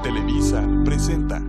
Televisa presenta.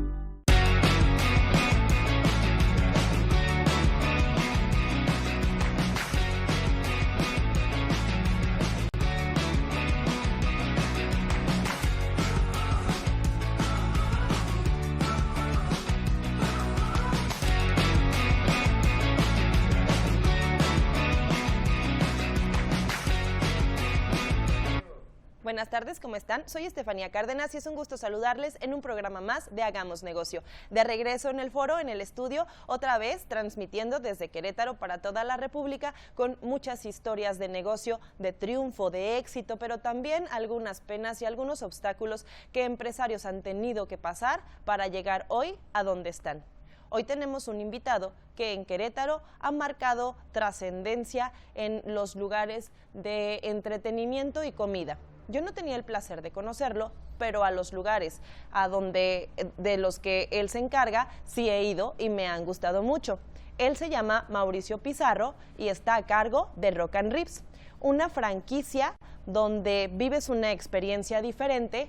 Buenas tardes, ¿cómo están? Soy Estefanía Cárdenas y es un gusto saludarles en un programa más de Hagamos Negocio. De regreso en el foro, en el estudio, otra vez transmitiendo desde Querétaro para toda la República con muchas historias de negocio, de triunfo, de éxito, pero también algunas penas y algunos obstáculos que empresarios han tenido que pasar para llegar hoy a donde están. Hoy tenemos un invitado que en Querétaro ha marcado trascendencia en los lugares de entretenimiento y comida. Yo no tenía el placer de conocerlo, pero a los lugares de los que él se encarga sí he ido y me han gustado mucho. Él se llama Mauricio Pizarro y está a cargo de Rock and Ribs, una franquicia donde vives una experiencia diferente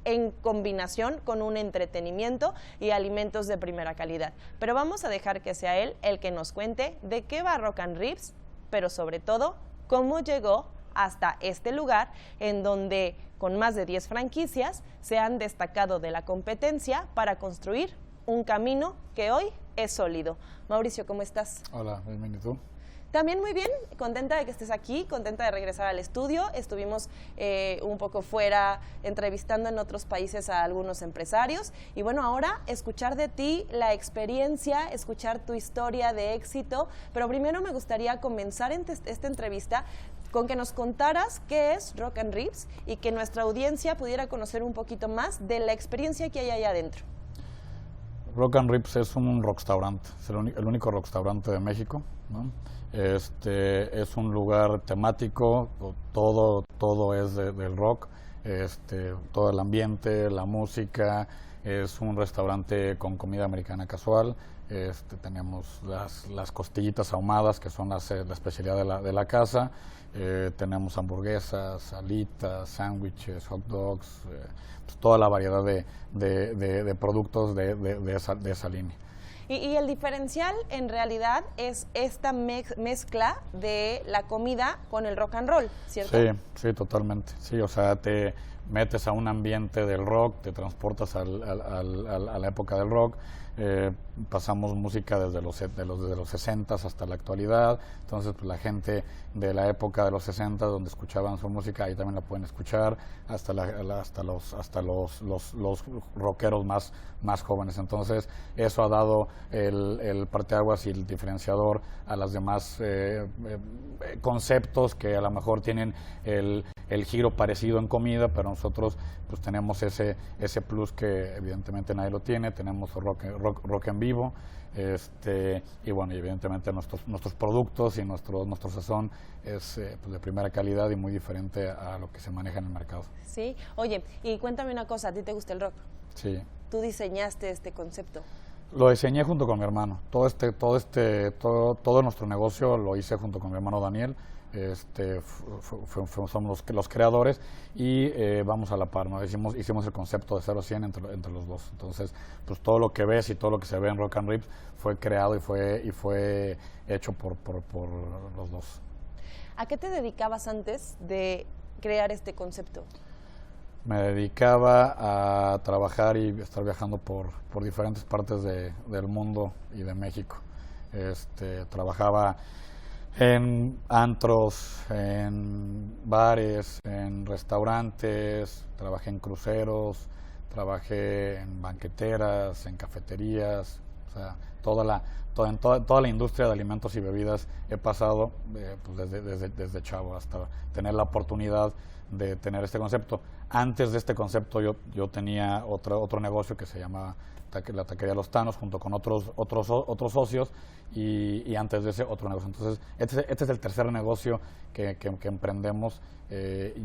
en combinación con un entretenimiento y alimentos de primera calidad. Pero vamos a dejar que sea él el que nos cuente de qué va Rock and Ribs, pero sobre todo cómo llegó hasta este lugar en donde con más de 10 franquicias se han destacado de la competencia para construir un camino que hoy es sólido. Mauricio, ¿cómo estás? Hola, bienvenido. ¿Y tú? También muy bien, contenta de que estés aquí, contenta de regresar al estudio. Estuvimos un poco fuera entrevistando en otros países a algunos empresarios y bueno, ahora escuchar de ti la experiencia, escuchar tu historia de éxito, pero primero me gustaría comenzar esta entrevista con que nos contaras qué es Rock and Ribs y que nuestra audiencia pudiera conocer un poquito más de la experiencia que hay allá adentro. Rock and Ribs es un restaurante, es el único restaurante de México, ¿no? Es un lugar temático, todo es del rock, todo el ambiente, la música. Es un restaurante con comida americana casual. Tenemos las costillitas ahumadas, que son la especialidad de la casa. Tenemos hamburguesas, alitas, sándwiches, hot dogs, pues toda la variedad de productos de esa línea. Y el diferencial en realidad es esta mezcla de la comida con el rock and roll, ¿cierto? Sí, totalmente. Sí, o sea, te metes a un ambiente del rock, te transportas a la época del rock. Pasamos música desde los 60 hasta la actualidad. Entonces, pues, la gente de la época de los 60 donde escuchaban su música, ahí también la pueden escuchar, hasta los rockeros más jóvenes. Entonces, eso ha dado el parteaguas y el diferenciador a los demás conceptos que a lo mejor tienen el giro parecido en comida, pero nosotros pues tenemos ese plus que evidentemente nadie lo tiene. Tenemos rock en vivo, y bueno, y evidentemente nuestros productos y nuestro sazón es pues de primera calidad y muy diferente a lo que se maneja en el mercado. Sí, oye, y cuéntame una cosa, ¿a ti te gusta el rock? Sí. ¿Tú diseñaste este concepto? Lo diseñé junto con mi hermano. Todo nuestro negocio lo hice junto con mi hermano Daniel. Somos los creadores y vamos a la par, ¿no? Hicimos el concepto de 0 a 100 entre los dos. Entonces, pues todo lo que ves y todo lo que se ve en Rock and Ribs fue creado y fue hecho por los dos. ¿A qué te dedicabas antes de crear este concepto? Me dedicaba a trabajar y estar viajando por diferentes partes del mundo y de México. Trabajaba en antros, en bares, en restaurantes, trabajé en cruceros, trabajé en banqueteras, en cafeterías, o sea, toda la industria de alimentos y bebidas he pasado pues desde chavo hasta tener la oportunidad de tener este concepto. Antes de este concepto yo tenía otro negocio que se llama la Taquería Los Tanos, junto con otros socios, y antes de ese otro negocio. Entonces, este es el tercer negocio que emprendemos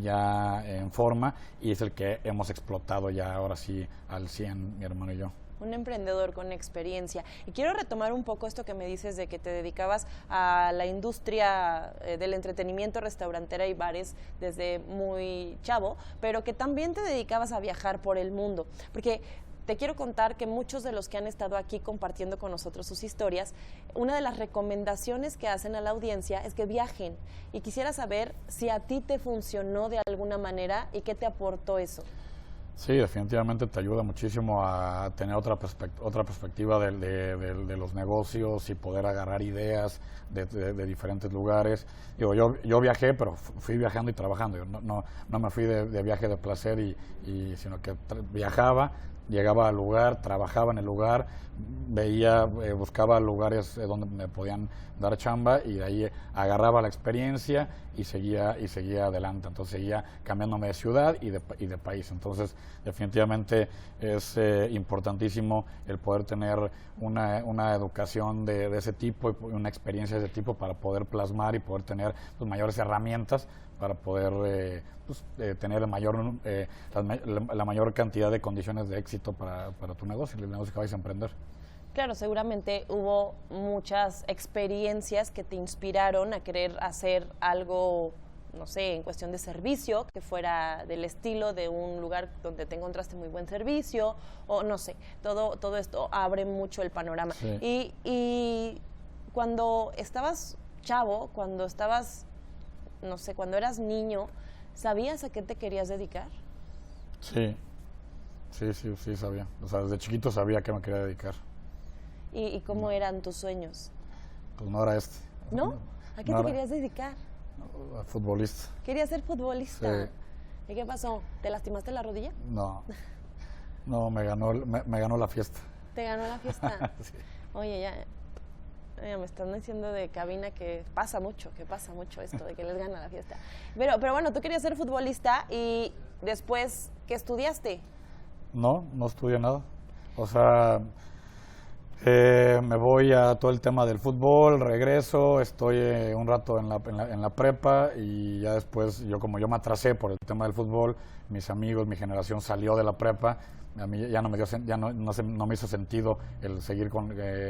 ya en forma, y es el que hemos explotado ya ahora sí al 100, mi hermano y yo. Un emprendedor con experiencia. Y quiero retomar un poco esto que me dices de que te dedicabas a la industria del entretenimiento, restaurantera y bares desde muy chavo, pero que también te dedicabas a viajar por el mundo. Porque te quiero contar que muchos de los que han estado aquí compartiendo con nosotros sus historias, una de las recomendaciones que hacen a la audiencia es que viajen. Y quisiera saber si a ti te funcionó de alguna manera y qué te aportó eso. Sí, definitivamente te ayuda muchísimo a tener otra perspectiva de los negocios y poder agarrar ideas de diferentes lugares. Digo, yo viajé, pero fui viajando y trabajando. Yo no me fui de viaje de placer, sino que viajaba, llegaba al lugar, trabajaba en el lugar, veía, buscaba lugares donde me podían dar chamba y de ahí agarraba la experiencia y seguía adelante. Entonces seguía cambiándome de ciudad y de país. Entonces definitivamente es importantísimo el poder tener una educación de ese tipo y una experiencia de ese tipo para poder plasmar y poder tener pues, mayores herramientas para poder tener la mayor cantidad de condiciones de éxito para tu negocio, el negocio que vais a emprender. Claro, seguramente hubo muchas experiencias que te inspiraron a querer hacer algo, no sé, en cuestión de servicio, que fuera del estilo de un lugar donde te encontraste muy buen servicio, o no sé, todo esto abre mucho el panorama. Sí. Y cuando estabas chavo, cuando estabas, no sé, cuando eras niño, ¿sabías a qué te querías dedicar? Sí sabía. O sea, desde chiquito sabía a qué me quería dedicar. ¿Y cómo eran tus sueños? Pues no era este. ¿No? ¿A qué te querías dedicar? A futbolista. ¿Querías ser futbolista? Sí. ¿Y qué pasó? ¿Te lastimaste la rodilla? No, me ganó la fiesta. ¿Te ganó la fiesta? Sí. Oye, ya me están diciendo de cabina que pasa mucho esto, de que les gana la fiesta. Pero bueno, tú querías ser futbolista y después, ¿qué estudiaste? No estudié nada. O sea, me voy a todo el tema del fútbol, regreso, estoy un rato en la prepa y ya después, como yo me atrasé por el tema del fútbol, mis amigos, mi generación salió de la prepa, a mí ya no me hizo sentido el seguir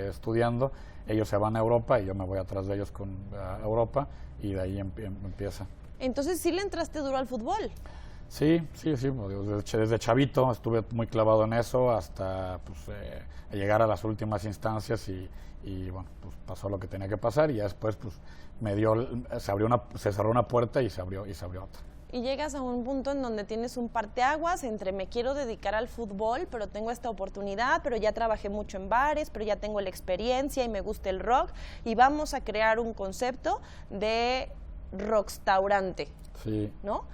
estudiando. Ellos se van a Europa y yo me voy atrás de ellos a Europa y de ahí empieza. Entonces, ¿sí le entraste duro al fútbol? Sí, desde chavito estuve muy clavado en eso hasta llegar a las últimas instancias y bueno, pues pasó lo que tenía que pasar y ya después pues se cerró una puerta y se abrió otra. Y llegas a un punto en donde tienes un parteaguas entre me quiero dedicar al fútbol, pero tengo esta oportunidad, pero ya trabajé mucho en bares, pero ya tengo la experiencia y me gusta el rock y vamos a crear un concepto de rockstaurante, sí, ¿no?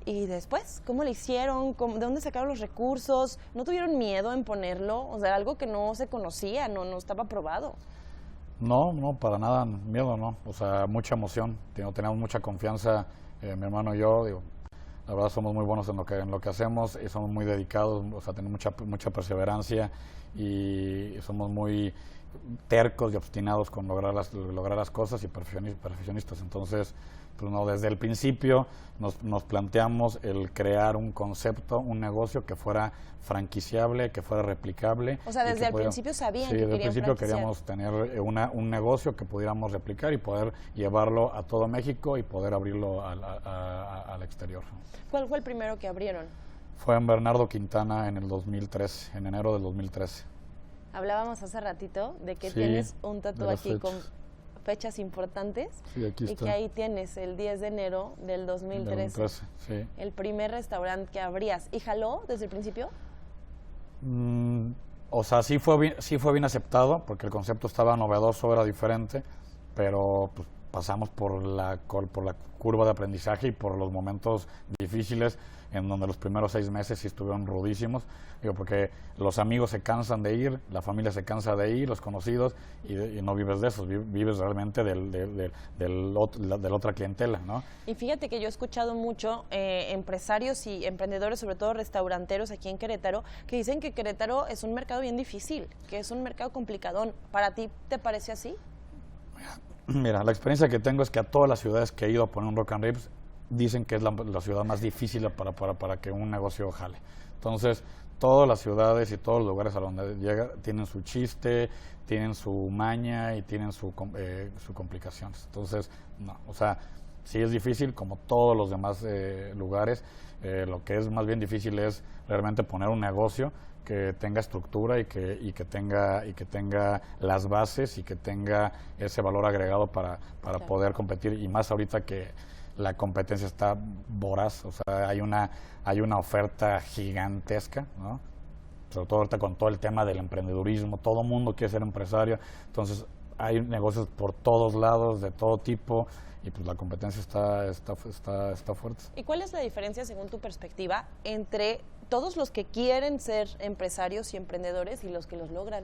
Y después, ¿cómo le hicieron? ¿De dónde sacaron los recursos? ¿No tuvieron miedo en ponerlo? O sea, algo que no se conocía, no estaba probado. No, para nada, miedo no. O sea, mucha emoción. Teníamos mucha confianza, mi hermano y yo. La verdad somos muy buenos en lo que hacemos y somos muy dedicados, o sea, tenemos mucha perseverancia y somos muy tercos y obstinados con lograr las cosas y perfeccionistas. Entonces, pues no, desde el principio nos planteamos el crear un concepto, un negocio que fuera franquiciable, que fuera replicable. O sea, desde el principio sabían que querían franquiciar. Sí, desde el principio queríamos tener un negocio que pudiéramos replicar y poder llevarlo a todo México y poder abrirlo al exterior. ¿Cuál fue el primero que abrieron? Fue en Bernardo Quintana en el 2013, en enero del 2013. Hablábamos hace ratito de que tienes un tatuaje aquí con fechas importantes. Sí, aquí está. Y que ahí tienes el 10 de enero del 2013. Sí. El primer restaurante que abrías. ¿Y jaló desde el principio? O sea, sí fue bien aceptado porque el concepto estaba novedoso, era diferente, pero pues, pasamos por la curva de aprendizaje y por los momentos difíciles en donde los primeros 6 meses sí estuvieron rudísimos, porque los amigos se cansan de ir, la familia se cansa de ir, los conocidos, y no vives de eso, vives realmente de la otra clientela, ¿no? Y fíjate que yo he escuchado mucho empresarios y emprendedores, sobre todo restauranteros aquí en Querétaro, que dicen que Querétaro es un mercado bien difícil, que es un mercado complicadón. ¿Para ti te parece así? Mira, la experiencia que tengo es que a todas las ciudades que he ido a poner un Rock and Ribs dicen que es la ciudad más difícil para que un negocio jale. Entonces, todas las ciudades y todos los lugares a donde llega tienen su chiste, tienen su maña y tienen su complicaciones. Entonces, no, o sea, sí es difícil como todos los demás lugares. Lo que es más bien difícil es realmente poner un negocio que tenga estructura y que tenga las bases y que tenga ese valor agregado para claro. poder competir, y más ahorita que la competencia está voraz, o sea, hay una oferta gigantesca, ¿no? Sobre todo ahorita con todo el tema del emprendedurismo, todo mundo quiere ser empresario, entonces hay negocios por todos lados, de todo tipo, y pues la competencia está fuerte. ¿Y cuál es la diferencia, según tu perspectiva, entre todos los que quieren ser empresarios y emprendedores y los que los logran?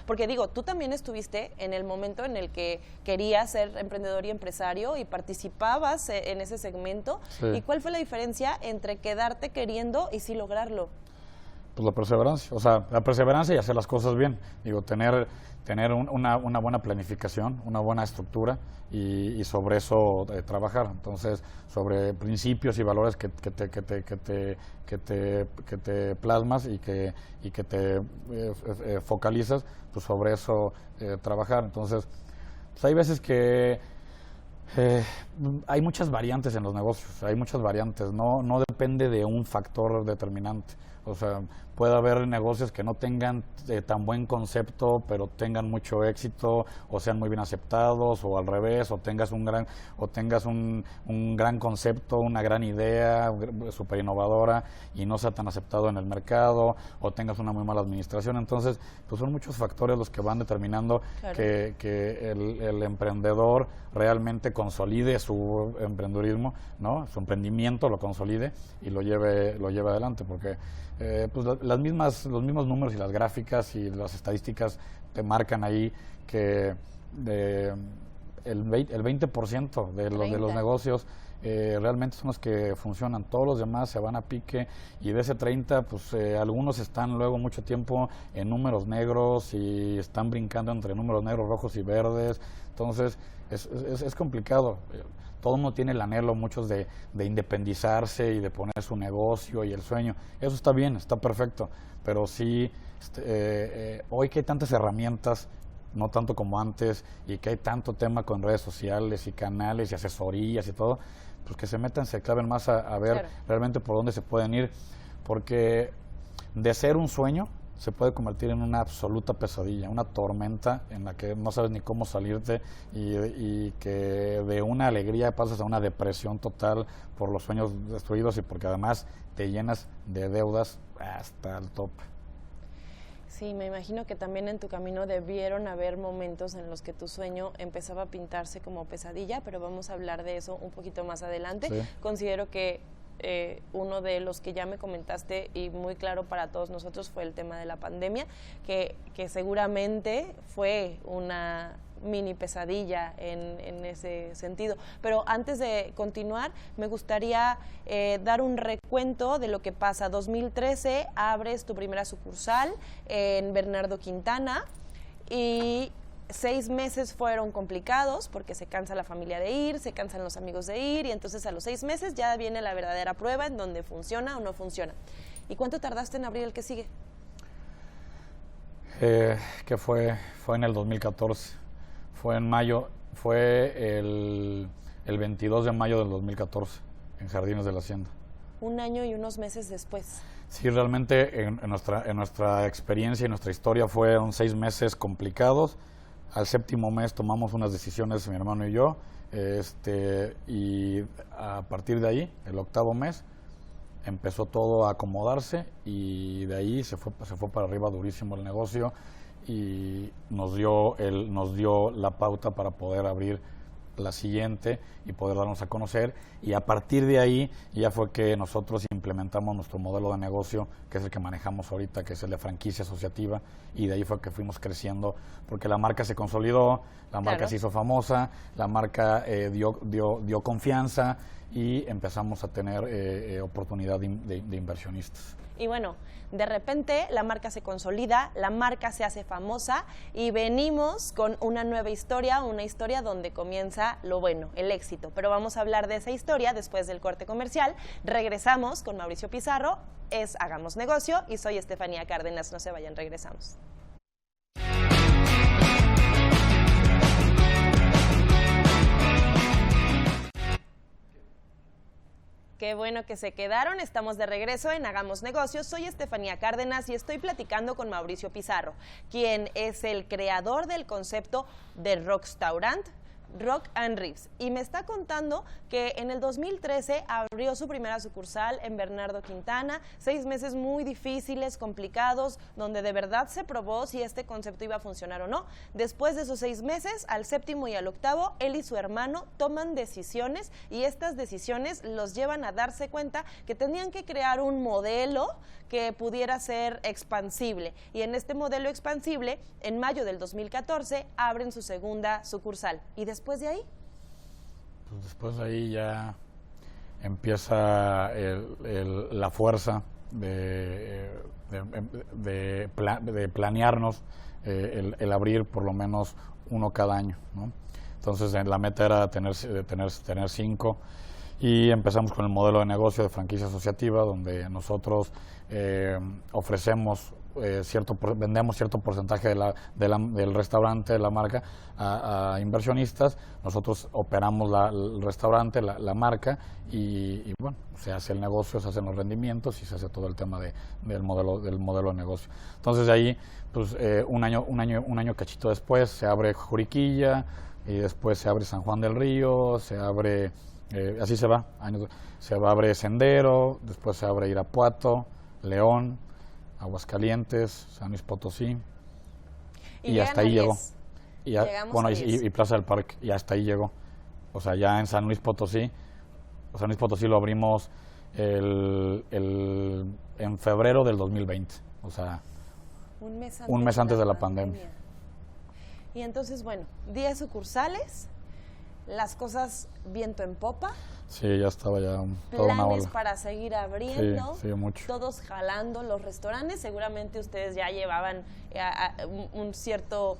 Porque digo, tú también estuviste en el momento en el que querías ser emprendedor y empresario y participabas en ese segmento. Sí. ¿Y cuál fue la diferencia entre quedarte queriendo y sí lograrlo? Pues la perseverancia, o sea, la perseverancia y hacer las cosas bien. Digo, tener una buena planificación, una buena estructura y sobre eso trabajar. Entonces, sobre principios y valores que te plasmas y que te focalizas, pues sobre eso trabajar. Entonces, pues hay veces que hay muchas variantes en los negocios, hay muchas variantes, no depende de un factor determinante. O sea, puede haber negocios que no tengan tan buen concepto, pero tengan mucho éxito, o sean muy bien aceptados, o al revés, o tengas un gran concepto, una gran idea súper innovadora y no sea tan aceptado en el mercado, o tengas una muy mala administración. Entonces, pues son muchos factores los que van determinando claro. que el emprendedor realmente consolide su emprendedurismo, ¿no? Su emprendimiento lo consolide y lo lleve adelante, porque pues los mismos números y las gráficas y las estadísticas te marcan ahí que el 20% de los negocios realmente son los que funcionan. Todos los demás se van a pique, y de ese 30, pues algunos están luego mucho tiempo en números negros y están brincando entre números negros, rojos y verdes. Entonces es complicado. Todo el mundo tiene el anhelo, muchos de independizarse y de poner su negocio y el sueño. Eso está bien, está perfecto, pero sí, hoy que hay tantas herramientas, no tanto como antes, y que hay tanto tema con redes sociales y canales y asesorías y todo, pues que se metan, se claven más a ver claro. realmente por dónde se pueden ir, porque de ser un sueño se puede convertir en una absoluta pesadilla, una tormenta en la que no sabes ni cómo salirte, y que de una alegría pasas a una depresión total por los sueños destruidos, y porque además te llenas de deudas hasta el tope. Sí, me imagino que también en tu camino debieron haber momentos en los que tu sueño empezaba a pintarse como pesadilla, pero vamos a hablar de eso un poquito más adelante. Sí. Considero que uno de los que ya me comentaste y muy claro para todos nosotros fue el tema de la pandemia, que seguramente fue una mini pesadilla en ese sentido. Pero antes de continuar, me gustaría dar un recuento de lo que pasa. 2013 abres tu primera sucursal en Bernardo Quintana, y 6 meses fueron complicados porque se cansa la familia de ir, se cansan los amigos de ir, y entonces a los 6 meses ya viene la verdadera prueba en donde funciona o no funciona. ¿Y cuánto tardaste en abrir el que sigue? Que fue en el 2014. Fue en mayo, fue el 22 de mayo del 2014, en Jardines de la Hacienda. 1 año y unos meses después. Sí, realmente en nuestra experiencia y nuestra historia fueron 6 meses complicados. Al 7º mes tomamos unas decisiones, mi hermano y yo, y a partir de ahí, el 8º mes, empezó todo a acomodarse, y de ahí se fue para arriba durísimo el negocio, y nos dio la pauta para poder abrir la siguiente y poder darnos a conocer, y a partir de ahí ya fue que nosotros implementamos nuestro modelo de negocio, que es el que manejamos ahorita, que es el de franquicia asociativa, y de ahí fue que fuimos creciendo, porque la marca se consolidó, la marca claro. se hizo famosa, la marca dio confianza, y empezamos a tener oportunidad de inversionistas. Y bueno, de repente la marca se consolida, la marca se hace famosa y venimos con una nueva historia, una historia donde comienza lo bueno, el éxito. Pero vamos a hablar de esa historia después del corte comercial. Regresamos con Mauricio Pizarro, es Hagamos Negocio y soy Estefanía Cárdenas. No se vayan, regresamos. Qué bueno que se quedaron, estamos de regreso en Hagamos Negocios. Soy Estefanía Cárdenas y estoy platicando con Mauricio Pizarro, quien es el creador del concepto de Rockstaurant, Rock and Ribs, y me está contando que en el 2013 abrió su primera sucursal en Bernardo Quintana, 6 meses muy difíciles, complicados, donde de verdad se probó si este concepto iba a funcionar o no. Después de esos 6 meses, al 7º y al 8º, él y su hermano toman decisiones y estas decisiones los llevan a darse cuenta que tenían que crear un modelo que pudiera ser expansible, y en este modelo expansible, en mayo del 2014, abren su segunda sucursal. ¿Y después de ahí? Pues después de ahí ya empieza la fuerza de planearnos el abrir por lo menos uno cada año, ¿no? Entonces la meta era tener 5, y empezamos con el modelo de negocio de franquicia asociativa, donde nosotros ofrecemos vendemos cierto porcentaje del restaurante, de la marca, a inversionistas. Nosotros operamos el restaurante, la marca, y bueno, se hace el negocio, se hacen los rendimientos y se hace todo el tema del modelo de negocio. Entonces de ahí, pues un año cachito después se abre Juriquilla, y después se abre San Juan del Río, se abre así se va, abre Sendero, después se abre Irapuato, León, Aguascalientes, San Luis Potosí, y hasta ahí llegó. Y Plaza del Parque, y hasta ahí llegó. O sea, ya en San Luis Potosí lo abrimos en febrero del 2020, o sea, un mes antes de la pandemia. Y entonces, bueno, 10 sucursales, las cosas viento en popa. Sí, ya estaba toda una ola. Planes para seguir abriendo, sí, mucho. Todos jalando los restaurantes. Seguramente ustedes ya llevaban un cierto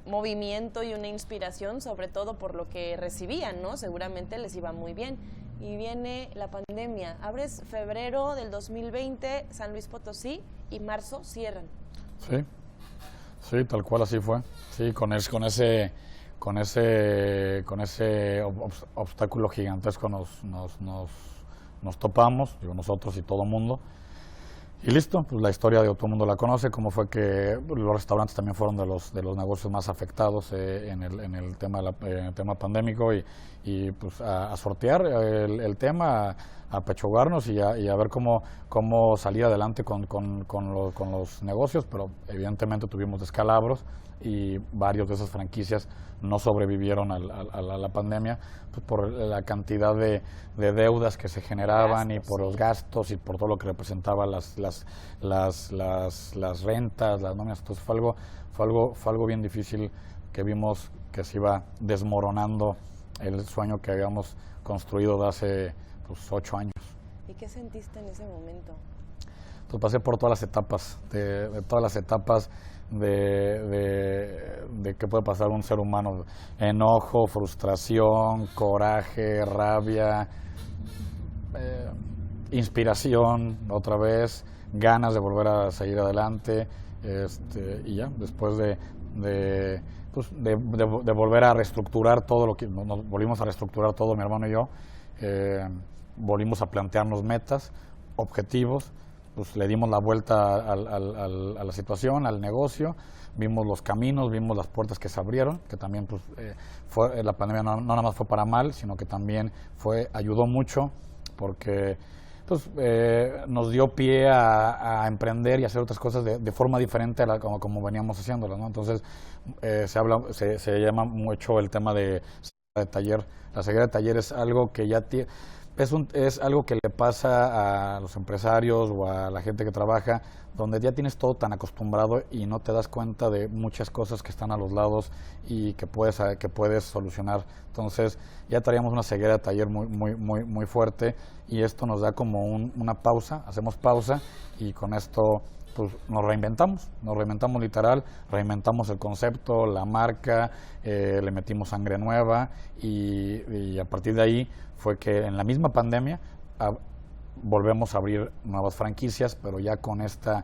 movimiento y una inspiración, sobre todo por lo que recibían, ¿no? Seguramente les iba muy bien. Y viene la pandemia. Abres febrero del 2020, San Luis Potosí, y marzo cierran. Sí, tal cual así fue. Sí, con ese obstáculo gigantesco nos topamos, digo, nosotros y todo el mundo. Y listo, pues la historia de todo el mundo la conoce, cómo fue que los restaurantes también fueron de los negocios más afectados en el tema pandémico, y pues a sortear el tema, a pechugarnos y a ver cómo salir adelante con los negocios, pero evidentemente tuvimos descalabros y varios de esas franquicias no sobrevivieron a la pandemia, pues por la cantidad de deudas que se generaban, y por los gastos y por todo lo que representaba las rentas, las nóminas. Entonces fue algo bien difícil, que vimos que se iba desmoronando el sueño que habíamos construido de hace 8 años. ¿Y qué sentiste en ese momento? Pues pasé por todas las etapas, de todas las etapas de qué puede pasar un ser humano: enojo, frustración, coraje, rabia, inspiración otra vez, ganas de volver a seguir adelante, y ya después de volver a reestructurar todo lo que nos volvimos a reestructurar todo, mi hermano y yo, volvimos a plantearnos metas, objetivos. Pues le dimos la vuelta a la situación, al negocio, vimos los caminos, vimos las puertas que se abrieron, que también pues la pandemia no nada más fue para mal, sino que también ayudó mucho, porque pues nos dio pie a emprender y hacer otras cosas de forma diferente a como veníamos haciéndolas, ¿no? Entonces se llama mucho el tema de taller. La ceguera de taller es algo que ya es algo que le pasa a los empresarios o a la gente que trabaja, donde ya tienes todo tan acostumbrado y no te das cuenta de muchas cosas que están a los lados y que puedes solucionar. Entonces ya traíamos una ceguera de taller muy fuerte, y esto nos da como una pausa, hacemos pausa, y con esto pues nos reinventamos literal, reinventamos el concepto, la marca, le metimos sangre nueva, y a partir de ahí fue que en la misma pandemia volvemos a abrir nuevas franquicias, pero ya con esta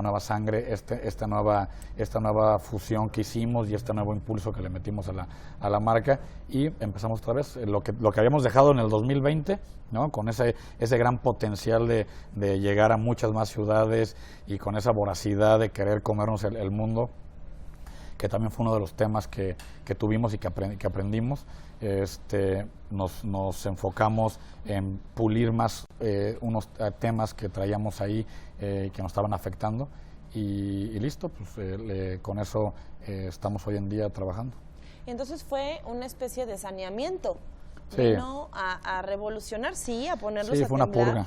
nueva sangre, esta nueva fusión que hicimos y este nuevo impulso que le metimos a la marca, y empezamos otra vez lo que habíamos dejado en el 2020, ¿no? Con ese gran potencial de llegar a muchas más ciudades, y con esa voracidad de querer comernos el mundo, que también fue uno de los temas que tuvimos y que aprendimos. Nos enfocamos en pulir más unos temas que traíamos ahí, que nos estaban afectando, y listo, pues con eso estamos hoy en día trabajando. Y entonces fue una especie de saneamiento, sí. Vino a revolucionar, sí, a ponerlos a fue una temblar. purga.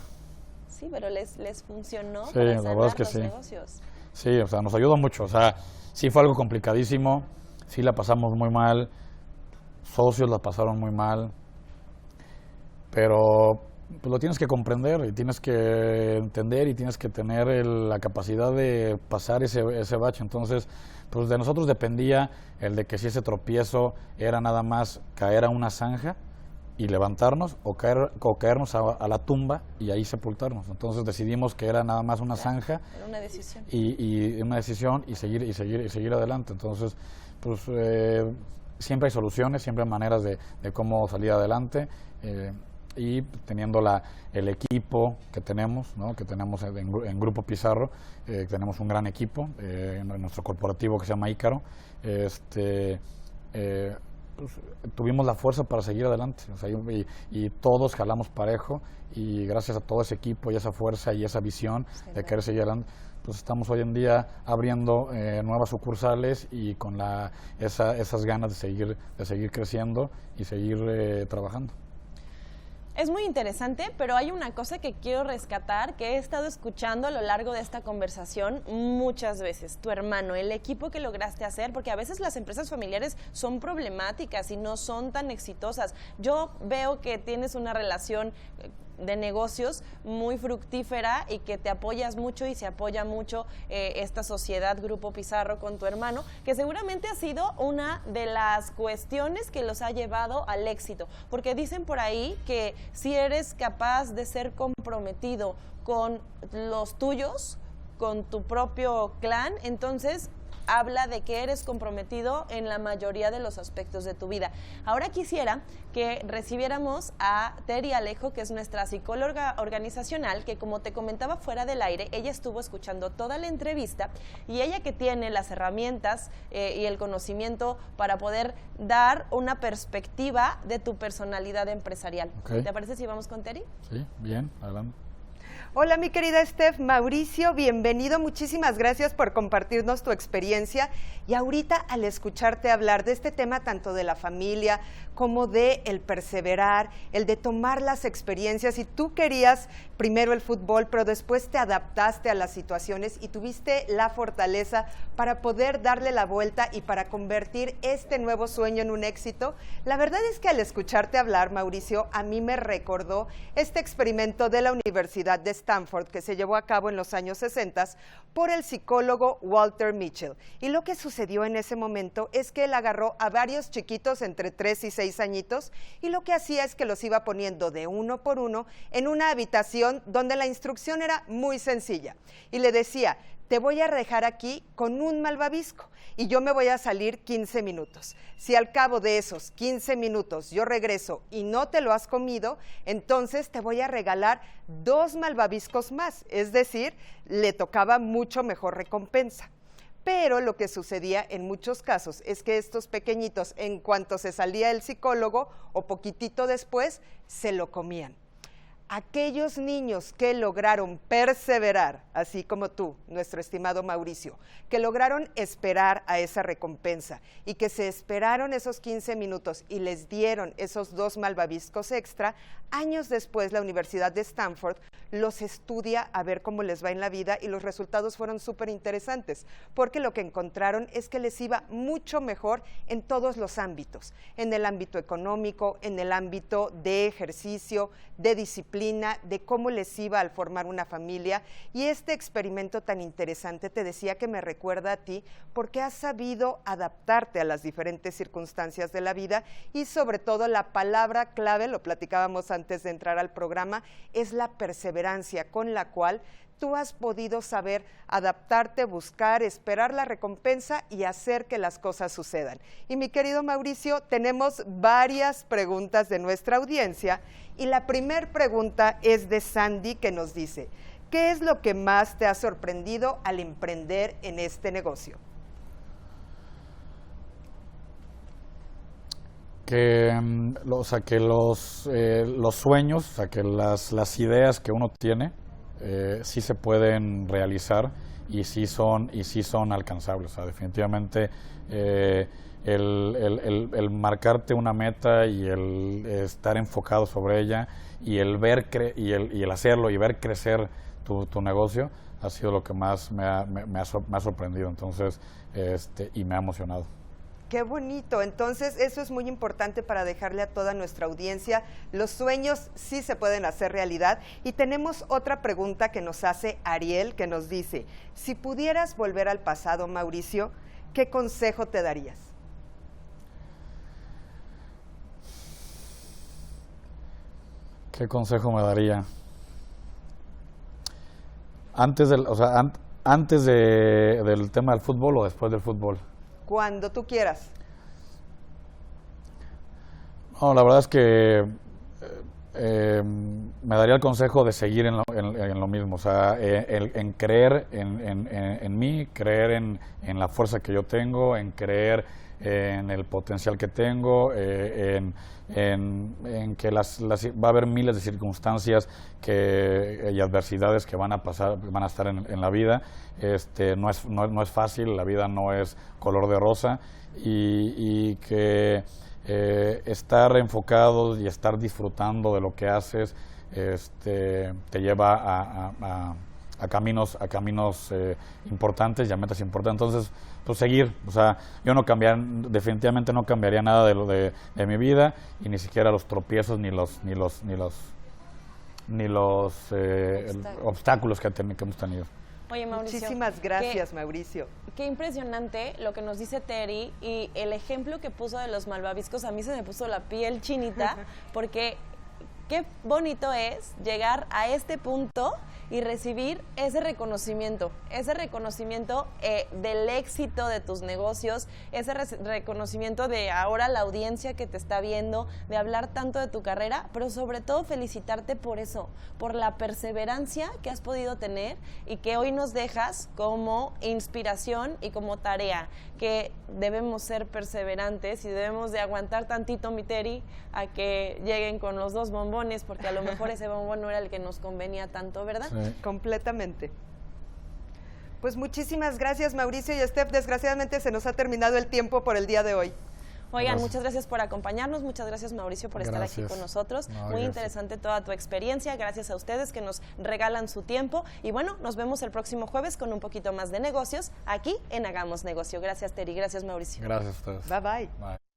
Sí, pero les funcionó, sí, para la sanar verdad es que los sí. negocios. Sí, o sea, nos ayudó mucho, o sea, sí fue algo complicadísimo, sí la pasamos muy mal, socios la pasaron muy mal, pero pues lo tienes que comprender y tienes que entender y tienes que tener la capacidad de pasar ese bache. Entonces, pues de nosotros dependía el de que si ese tropiezo era nada más caer a una zanja y levantarnos, o caernos a la tumba y ahí sepultarnos. Entonces decidimos que era nada más una zanja. Era una decisión. Y una decisión, y seguir adelante. Entonces, pues siempre hay soluciones, siempre hay maneras de cómo salir adelante, y teniendo el equipo que tenemos, ¿no? Que tenemos en Grupo Pizarro, tenemos un gran equipo en nuestro corporativo que se llama Ícaro. Pues, tuvimos la fuerza para seguir adelante, o sea, y todos jalamos parejo, y gracias a todo ese equipo y esa fuerza y esa visión de querer seguir adelante, pues estamos hoy en día abriendo nuevas sucursales, y con esas ganas de seguir creciendo y seguir trabajando. Es muy interesante, pero hay una cosa que quiero rescatar, que he estado escuchando a lo largo de esta conversación muchas veces. Tu hermano, el equipo que lograste hacer, porque a veces las empresas familiares son problemáticas y no son tan exitosas. Yo veo que tienes una relación de negocios muy fructífera, y que te apoyas mucho y se apoya mucho esta sociedad Grupo Pizarro con tu hermano, que seguramente ha sido una de las cuestiones que los ha llevado al éxito, porque dicen por ahí que si eres capaz de ser comprometido con los tuyos, con tu propio clan, entonces habla de que eres comprometido en la mayoría de los aspectos de tu vida. Ahora quisiera que recibiéramos a Teri Alejo, que es nuestra psicóloga organizacional, que como te comentaba fuera del aire, ella estuvo escuchando toda la entrevista, y ella que tiene las herramientas y el conocimiento para poder dar una perspectiva de tu personalidad empresarial. Okay. ¿Te parece si vamos con Teri? Sí, bien, adelante. Hola mi querida Steph, Mauricio, bienvenido, muchísimas gracias por compartirnos tu experiencia, y ahorita al escucharte hablar de este tema tanto de la familia como de el perseverar, el de tomar las experiencias, y tú querías primero el fútbol, pero después te adaptaste a las situaciones y tuviste la fortaleza para poder darle la vuelta y para convertir este nuevo sueño en un éxito. La verdad es que al escucharte hablar, Mauricio, a mí me recordó este experimento de la Universidad de Stanford que se llevó a cabo en los años 60 por el psicólogo Walter Mitchell. Y lo que sucedió en ese momento es que él agarró a varios chiquitos entre 3 y 6 añitos, y lo que hacía es que los iba poniendo de uno por uno en una habitación donde la instrucción era muy sencilla, y le decía: te voy a dejar aquí con un malvavisco y yo me voy a salir 15 minutos. Si al cabo de esos 15 minutos yo regreso y no te lo has comido, entonces te voy a regalar 2 malvaviscos más, es decir, le tocaba mucho mejor recompensa. Pero lo que sucedía en muchos casos es que estos pequeñitos, en cuanto se salía el psicólogo o poquitito después, se lo comían. aquellos niños que lograron perseverar, así como tú, nuestro estimado Mauricio, que lograron esperar a esa recompensa y que se esperaron esos 15 minutos y les dieron esos 2 malvaviscos extra, años después la Universidad de Stanford los estudia a ver cómo les va en la vida y los resultados fueron súper interesantes, porque lo que encontraron es que les iba mucho mejor en todos los ámbitos, en el ámbito económico, en el ámbito de ejercicio, de disciplina, de cómo les iba al formar una familia. Y este experimento tan interesante, te decía que me recuerda a ti porque has sabido adaptarte a las diferentes circunstancias de la vida y sobre todo la palabra clave, lo platicábamos antes de entrar al programa, es la perseverancia con la cual tú has podido saber adaptarte, buscar, esperar la recompensa y hacer que las cosas sucedan. Y mi querido Mauricio, tenemos varias preguntas de nuestra audiencia y la primera pregunta es de Sandy, que nos dice: ¿qué es lo que más te ha sorprendido al emprender en este negocio? Que, que los sueños, o sea, que las ideas que uno tiene sí se pueden realizar y sí son alcanzables. O sea, definitivamente el marcarte una meta y el estar enfocado sobre ella y el hacerlo y ver crecer tu negocio ha sido lo que más me ha sorprendido. Entonces, y me ha emocionado. Qué bonito. Entonces, eso es muy importante para dejarle a toda nuestra audiencia. Los sueños sí se pueden hacer realidad. Y tenemos otra pregunta que nos hace Ariel, que nos dice: si pudieras volver al pasado, Mauricio, ¿qué consejo te darías? ¿Qué consejo me daría? Antes del tema del fútbol o después del fútbol. Cuando tú quieras. No, la verdad es que me daría el consejo de seguir en lo mismo, o sea, en creer en mí, creer en la fuerza que yo tengo, en creer en el potencial que tengo, en que va a haber miles de circunstancias y adversidades que van a pasar, van a estar en la vida. No es fácil, la vida no es color de rosa y que estar enfocado y estar disfrutando de lo que haces te lleva a caminos importantes y a metas importantes. Entonces, pues seguir, o sea, yo definitivamente no cambiaría nada de mi vida y ni siquiera los tropiezos ni los obstáculos que hemos tenido. Oye, Mauricio, muchísimas gracias, Mauricio. Qué impresionante lo que nos dice Terry y el ejemplo que puso de los malvaviscos. A mí se me puso la piel chinita porque qué bonito es llegar a este punto y recibir ese reconocimiento del éxito de tus negocios, ese reconocimiento de ahora la audiencia que te está viendo, de hablar tanto de tu carrera, pero sobre todo felicitarte por eso, por la perseverancia que has podido tener y que hoy nos dejas como inspiración y como tarea, que debemos ser perseverantes y debemos de aguantar tantito, mi Terry, a que lleguen con los 2 bombones, porque a lo mejor ese bombón no era el que nos convenía tanto, ¿verdad? Sí. Completamente. Pues muchísimas gracias, Mauricio y Steph. Desgraciadamente se nos ha terminado el tiempo por el día de hoy. Oigan, muchas gracias por acompañarnos, muchas gracias, Mauricio, por estar aquí con nosotros. Muy interesante toda tu experiencia, gracias a ustedes que nos regalan su tiempo. Y bueno, nos vemos el próximo jueves con un poquito más de negocios aquí en Hagamos Negocio. Gracias, Terry, gracias, Mauricio. Gracias a ustedes. Bye, bye. Bye.